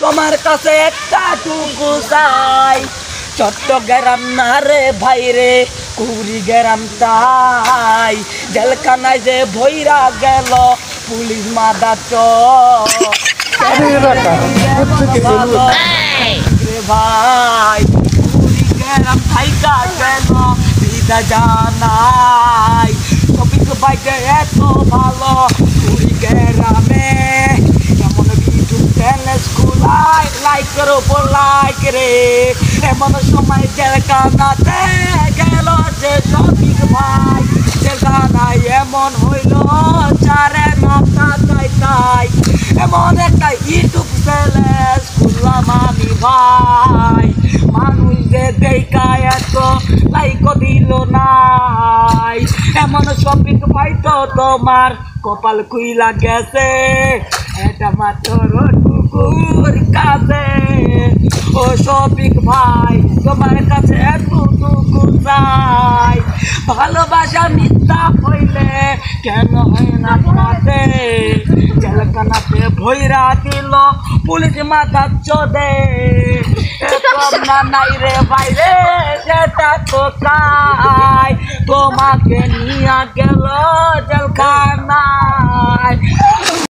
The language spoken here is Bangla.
তোমার কাছে একটা টুকু চাই চট্টগ্রাম না রে ভাই রে কুড়িগ্রাম তাই জেলখানায় যে ভৈরা গেল পুলিশ মাদা ভাই কুড়িগ্রাম থাইকা গেল বিদা জানাই শফিক ভাইকে এত ভালো কুড়িগ্রামে এমন ভিডিও চ্যানেল স্কুলায় লাইকের ওপর লাইক রে এমন সময় জেলখানাতে গেল যে শফিক ভাই জেলখানায় এমন হইল চারে মাথা তাই তাই এমন একটা ইউটিউব চ্যানেল খুললাম আমি ভাই মানুষ যে দেখা এত লাইক দিল নাই এমন শফিক ভাই তো তোমার কপাল খুইলা গেছে এটা মাত্র টুকুর কাছে ও শফিক ভাই তোমার কাছে এতটুকু চাই ভালোবাসা মিথ্যা হইলে কেন হয় না তোমাতে জেলখানাতে ভৈরা দিল পুলিশ মাথা চোদে না নাই রে ভাই রে সেটা তো চাই তোমাকে নিয়ে গেল জেলখানায়